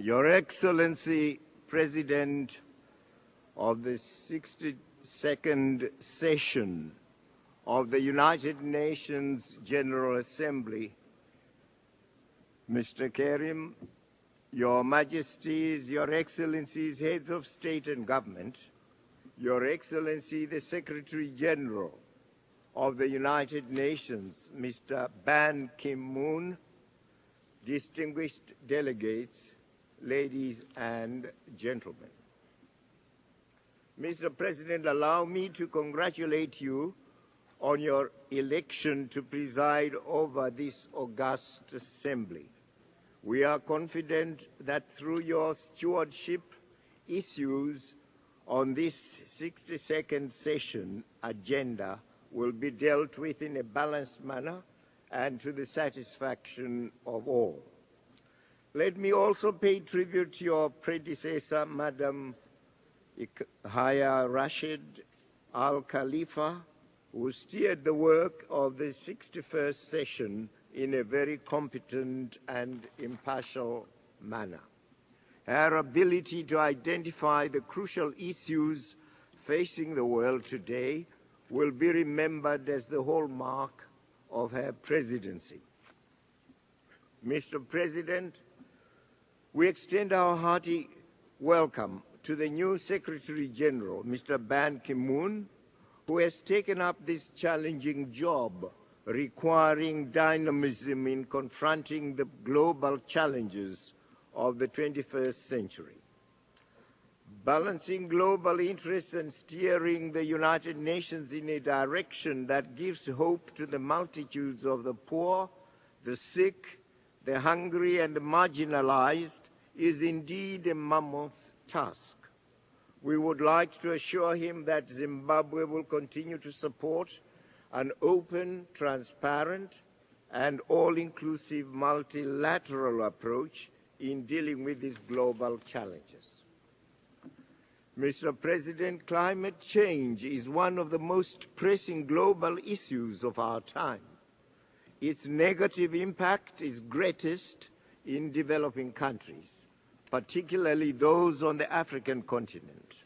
Your Excellency, President of the 62nd session of the United Nations General Assembly, Mr. Karim, Your Majesties, Your Excellencies, Heads of State and Government, Your Excellency, the Secretary General of the United Nations, Mr. Ban Ki-moon, distinguished delegates, ladies and gentlemen. Mr. President, allow me to congratulate you on your election to preside over this august assembly. We are confident that through your stewardship, issues on this 62nd session agenda will be dealt with in a balanced manner and to the satisfaction of all. Let me also pay tribute to your predecessor, Madam Haya Rashid Al Khalifa, who steered the work of the 61st session in a very competent and impartial manner. Her ability to identify the crucial issues facing the world today will be remembered as the hallmark of her presidency. Mr. President, we extend our hearty welcome to the new Secretary General, Mr. Ban Ki-moon, who has taken up this challenging job, requiring dynamism in confronting the global challenges of the 21st century. Balancing global interests and steering the United Nations in a direction that gives hope to the multitudes of the poor, the sick, the hungry, and the marginalized is indeed a mammoth task. We would like to assure him that Zimbabwe will continue to support an open, transparent, and all-inclusive multilateral approach in dealing with these global challenges. Mr. President, climate change is one of the most pressing global issues of our time. Its negative impact is greatest in developing countries, particularly those on the African continent.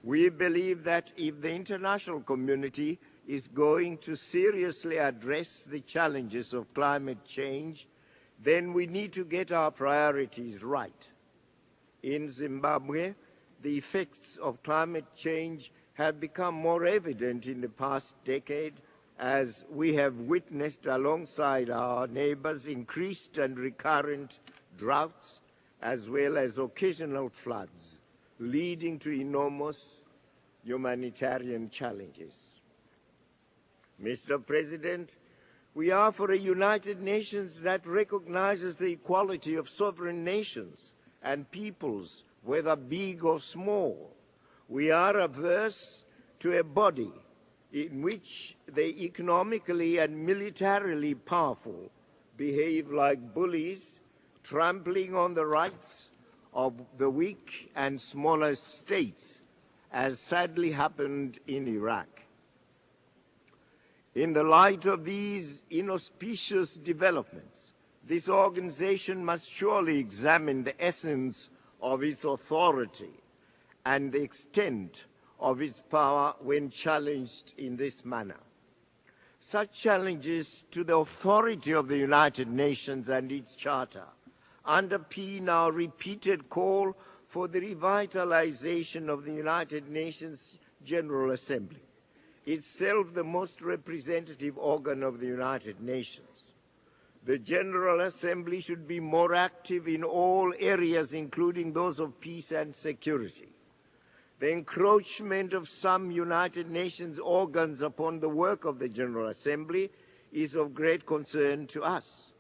We believe that if the international community is going to seriously address the challenges of climate change, then we need to get our priorities right. In Zimbabwe, the effects of climate change have become more evident in the past decade as we have witnessed alongside our neighbors increased and recurrent droughts as well as occasional floods, leading to enormous humanitarian challenges. Mr. President, we are for a United Nations that recognizes the equality of sovereign nations and peoples, whether big or small. We are averse to a body in which the economically and militarily powerful behave like bullies, trampling on the rights of the weak and smaller states, as sadly happened in Iraq. In the light of these inauspicious developments, this organization must surely examine the essence of its authority and the extent of its power when challenged in this manner. Such challenges to the authority of the United Nations and its charter underpin our repeated call for the revitalization of the United Nations General Assembly, itself the most representative organ of the United Nations. The General Assembly should be more active in all areas, including those of peace and security. The encroachment of some United Nations organs upon the work of the General Assembly is of great concern to us.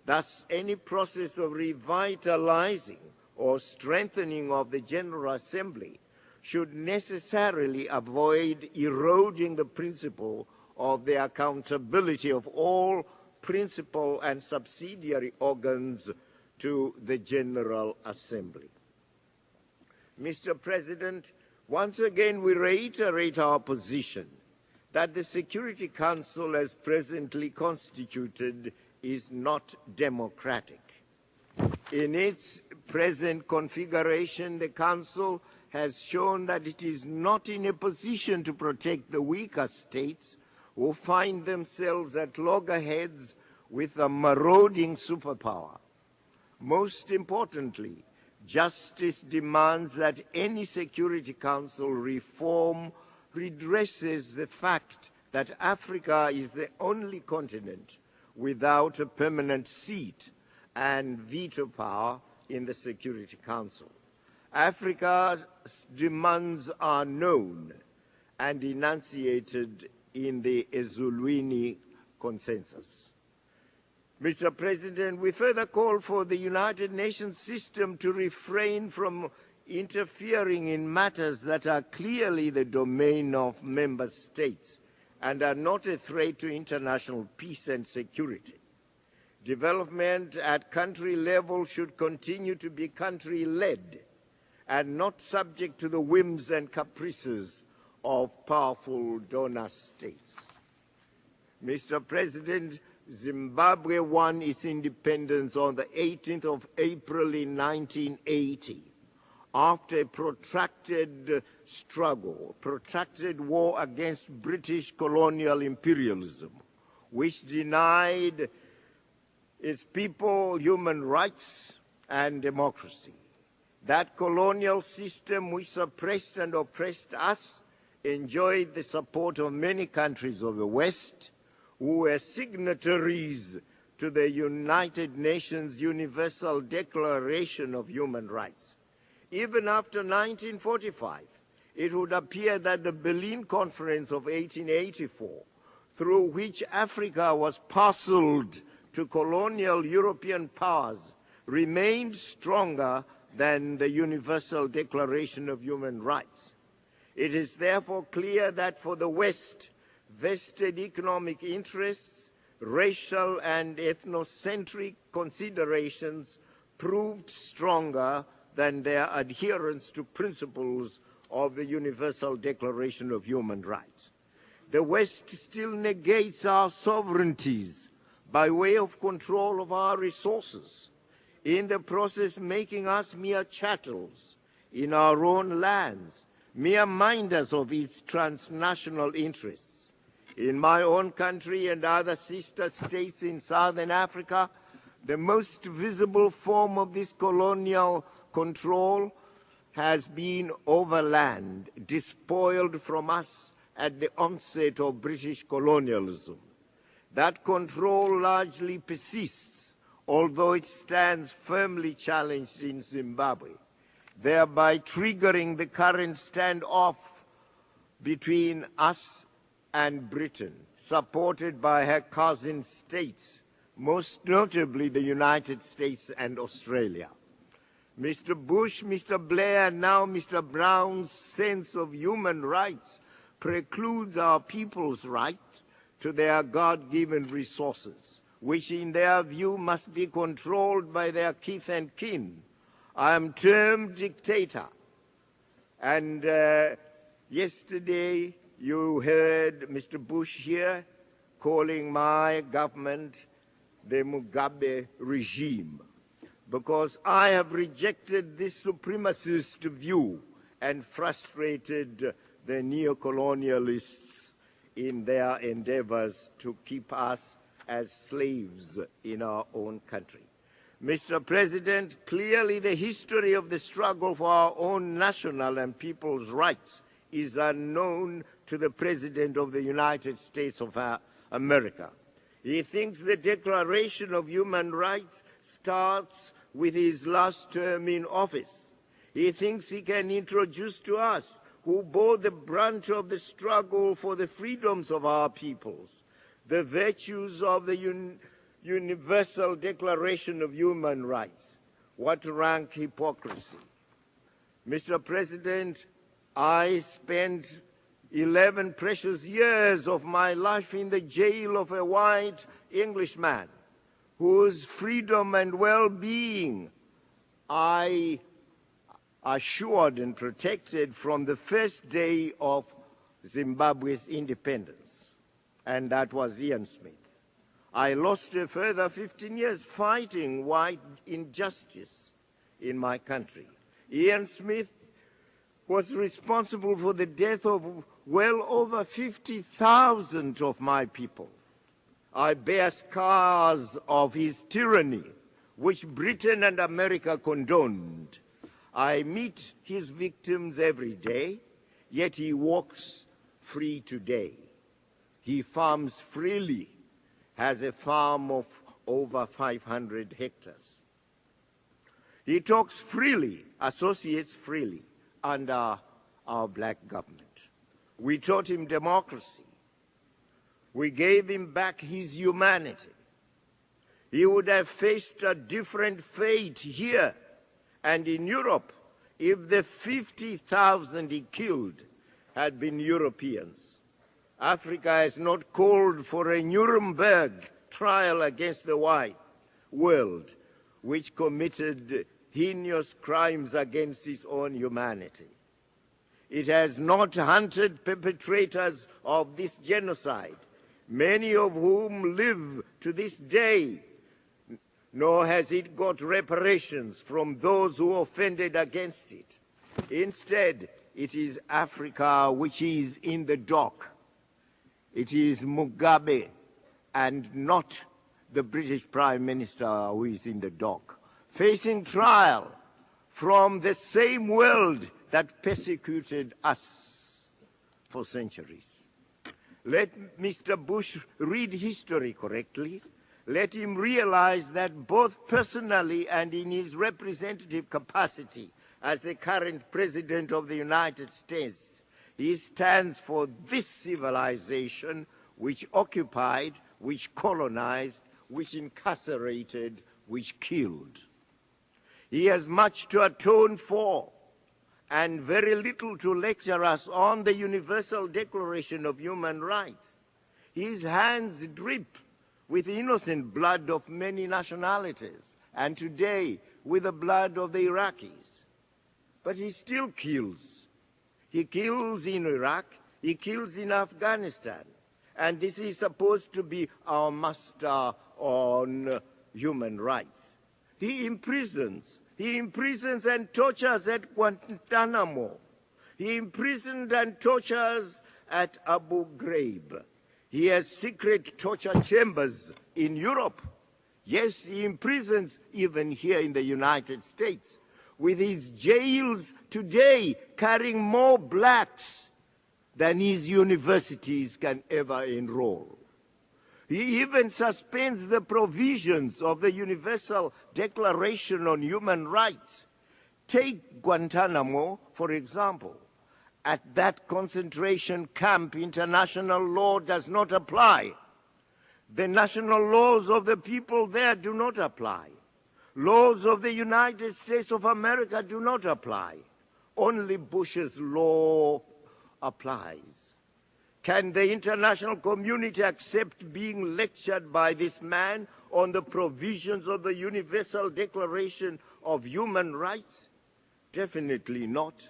Thus, any process of revitalizing or strengthening of the General Assembly should necessarily avoid eroding the principle of the accountability of all principal and subsidiary organs to the General Assembly. Mr. President, once again we reiterate our position that the Security Council as presently constituted is not democratic. In its present configuration, the Council has shown that it is not in a position to protect the weaker states who find themselves at loggerheads with a marauding superpower. Most importantly, justice demands that any Security Council reform redresses the fact that Africa is the only continent without a permanent seat and veto power in the Security Council. Africa's demands are known and enunciated in the Ezulwini Consensus. Mr. President, we further call for the United Nations system to refrain from interfering in matters that are clearly the domain of member states and are not a threat to international peace and security. Development at country level should continue to be country-led and not subject to the whims and caprices of powerful donor states. Mr. President, Zimbabwe won its independence on the 18th of April in 1980 after a protracted struggle, protracted war against British colonial imperialism, which denied its people human rights and democracy. That colonial system which suppressed and oppressed us enjoyed the support of many countries of the West who were signatories to the United Nations Universal Declaration of Human Rights. Even after 1945, it would appear that the Berlin Conference of 1884, through which Africa was parceled to colonial European powers, remained stronger than the Universal Declaration of Human Rights. It is therefore clear that for the West, vested economic interests, racial and ethnocentric considerations proved stronger than their adherence to principles of the Universal Declaration of Human Rights. The West still negates our sovereignties by way of control of our resources, in the process making us mere chattels in our own lands, mere minders of its transnational interests. In my own country and other sister states in Southern Africa, the most visible form of this colonial control has been overland, despoiled from us at the onset of British colonialism. That control largely persists, although it stands firmly challenged in Zimbabwe, thereby triggering the current standoff between us and Britain, supported by her cousin states, most notably the United States and Australia. Mr. Bush, Mr. Blair, and now Mr. Brown's sense of human rights precludes our people's right to their God-given resources, which in their view must be controlled by their kith and kin. I am termed dictator. And yesterday you heard Mr. Bush here calling my government the Mugabe regime, because I have rejected this supremacist view and frustrated the neocolonialists in their endeavors to keep us as slaves in our own country. Mr. President, clearly the history of the struggle for our own national and people's rights is unknown to the President of the United States of America. He thinks the Declaration of Human Rights starts with his last term in office. He thinks he can introduce to us, who bore the brunt of the struggle for the freedoms of our peoples, the virtues of the Universal Declaration of Human Rights. What rank hypocrisy. Mr. President, I spent 11 precious years of my life in the jail of a white Englishman whose freedom and well-being I assured and protected from the first day of Zimbabwe's independence, and that was Ian Smith. I lost a further 15 years fighting white injustice in my country. Ian Smith was responsible for the death of well over 50,000 of my people. I bear scars of his tyranny, which Britain and America condoned. I meet his victims every day, yet he walks free today. He farms freely, has a farm of over 500 hectares. He talks freely, associates freely under our black government. We taught him democracy. We gave him back his humanity. He would have faced a different fate here and in Europe if the 50,000 he killed had been Europeans. Africa has not called for a Nuremberg trial against the white world, which committed heinous crimes against its own humanity. It has not hunted perpetrators of this genocide, many of whom live to this day, nor has it got reparations from those who offended against it. Instead, it is Africa which is in the dock. It is Mugabe and not the British Prime Minister who is in the dock, facing trial from the same world that persecuted us for centuries. Let Mr. Bush read history correctly. Let him realize that both personally and in his representative capacity as the current President of the United States, he stands for this civilization which occupied, which colonized, which incarcerated, which killed. He has much to atone for and very little to lecture us on the Universal Declaration of Human Rights. His hands drip with innocent blood of many nationalities, and today with the blood of the Iraqis. But he still kills. He kills in Iraq, he kills in Afghanistan, and this is supposed to be our master on human rights. He imprisons and tortures at Guantanamo. He imprisoned and tortures at Abu Ghraib. He has secret torture chambers in Europe. Yes, he imprisons even here in the United States, with his jails today carrying more blacks than his universities can ever enroll. He even suspends the provisions of the Universal Declaration on Human Rights. Take Guantanamo, for example. At that concentration camp, international law does not apply. The national laws of the people there do not apply. Laws of the United States of America do not apply. Only Bush's law applies. Can the international community accept being lectured by this man on the provisions of the Universal Declaration of Human Rights? Definitely not.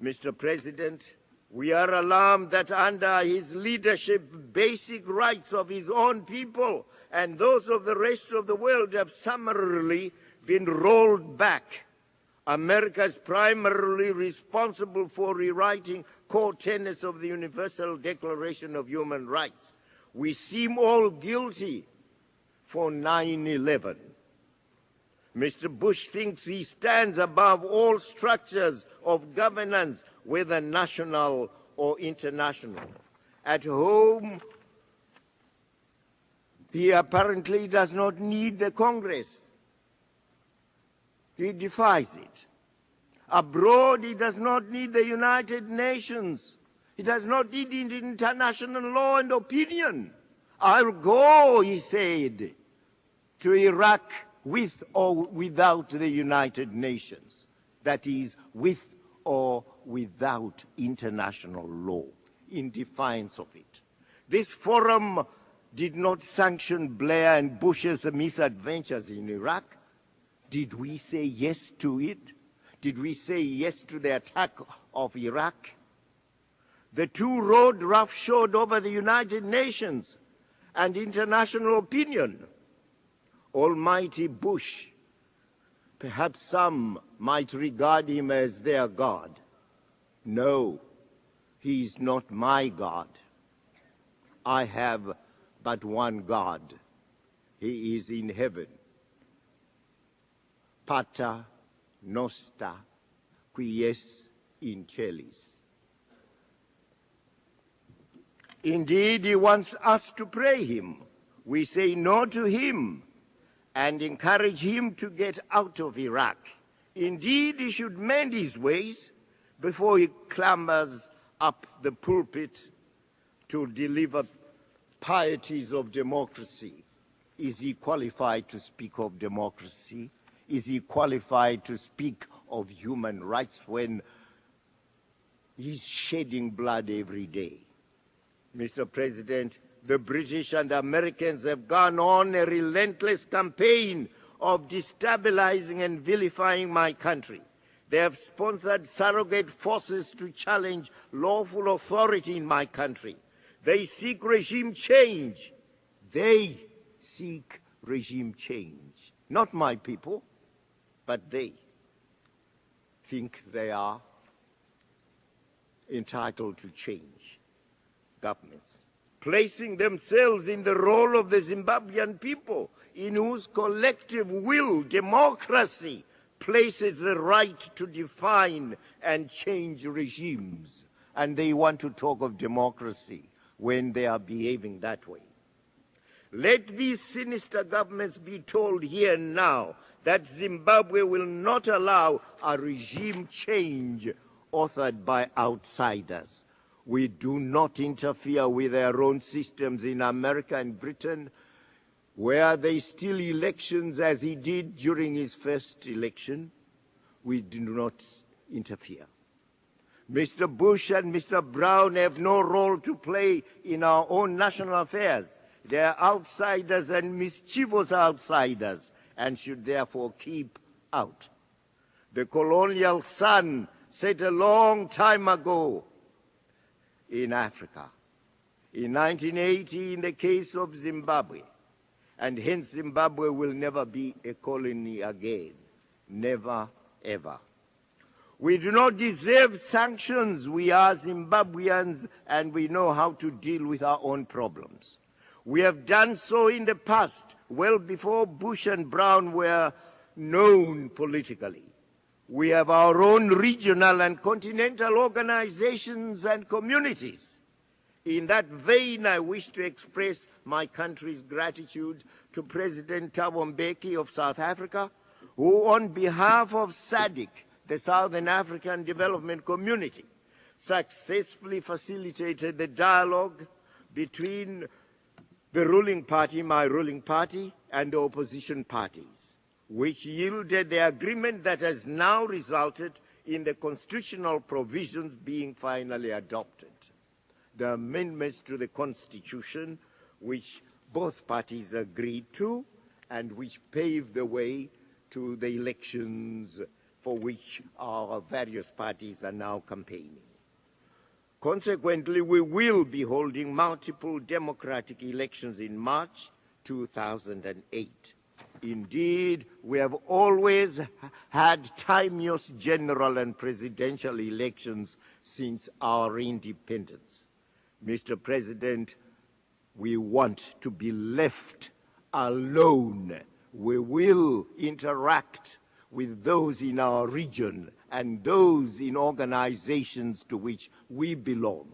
Mr. President, we are alarmed that under his leadership, basic rights of his own people and those of the rest of the world have summarily been rolled back. America is primarily responsible for rewriting core tenets of the Universal Declaration of Human Rights. We seem all guilty for 9/11. Mr. Bush thinks he stands above all structures of governance, whether national or international. At home, he apparently does not need the Congress. He defies it. Abroad, he does not need the United Nations. He does not need international law and opinion. I'll go, he said, to Iraq with or without the United Nations. That is, with or without international law, in defiance of it. This forum did not sanction Blair and Bush's misadventures in Iraq. Did we say yes to it? Did we say yes to the attack of Iraq? The two rode roughshod over the United Nations and international opinion. Almighty Bush Perhaps some might regard him as their God. No, he is not my God. I have but one God. He is in heaven. Pater noster, qui es in celis. Indeed, he wants us to pray him. We say no to him and encourage him to get out of Iraq. Indeed, he should mend his ways before he clambers up the pulpit to deliver pieties of democracy. Is he qualified to speak of democracy? Is he qualified to speak of human rights when he's shedding blood every day? Mr. President, the British and Americans have gone on a relentless campaign of destabilizing and vilifying my country. They have sponsored surrogate forces to challenge lawful authority in my country. They seek regime change. They seek regime change. Not my people, but they think they are entitled to change governments, placing themselves in the role of the Zimbabwean people, in whose collective will democracy places the right to define and change regimes. And they want to talk of democracy when they are behaving that way. Let these sinister governments be told here and now that Zimbabwe will not allow a regime change authored by outsiders. We do not interfere with their own systems in America and Britain, where they steal elections as he did during his first election. We do not interfere. Mr. Bush and Mr. Brown have no role to play in our own national affairs. They are outsiders and mischievous outsiders, and should therefore keep out. The colonial sun set a long time ago in Africa, in 1980 in the case of Zimbabwe, and hence Zimbabwe will never be a colony again. Never, ever. We do not deserve sanctions. We are Zimbabweans and we know how to deal with our own problems. We have done so in the past, well before Bush and Brown were known politically. We have our own regional and continental organizations and communities. In that vein, I wish to express my country's gratitude to President Thabo Mbeki of South Africa, who on behalf of SADC, the Southern African Development Community, successfully facilitated the dialogue between the ruling party, my ruling party, and the opposition parties, which yielded the agreement that has now resulted in the constitutional provisions being finally adopted. The amendments to the Constitution, which both parties agreed to, and which paved the way to the elections for which our various parties are now campaigning. Consequently, we will be holding multiple democratic elections in March 2008. Indeed, we have always had timeous general and presidential elections since our independence. Mr. President, we want to be left alone. We will interact with those in our region and those in organizations to which we belong.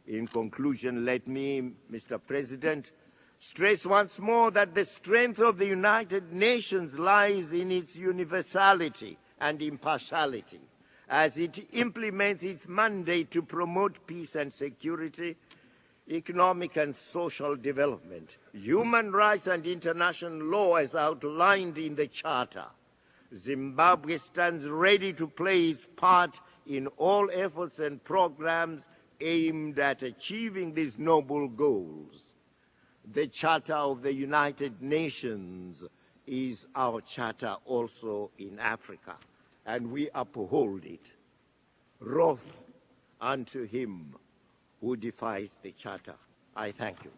In conclusion, let me, Mr. President, stress once more that the strength of the United Nations lies in its universality and impartiality as it implements its mandate to promote peace and security, economic and social development, human rights and international law as outlined in the Charter. Zimbabwe stands ready to play its part in all efforts and programs aimed at achieving these noble goals. The Charter of the United Nations is our charter also in Africa, and we uphold it. Wrath unto him who defies the Charter. I thank you.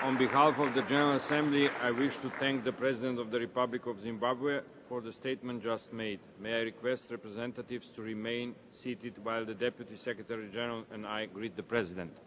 On behalf of the General Assembly, I wish to thank the President of the Republic of Zimbabwe for the statement just made. May I request representatives to remain seated while the Deputy Secretary General and I greet the President.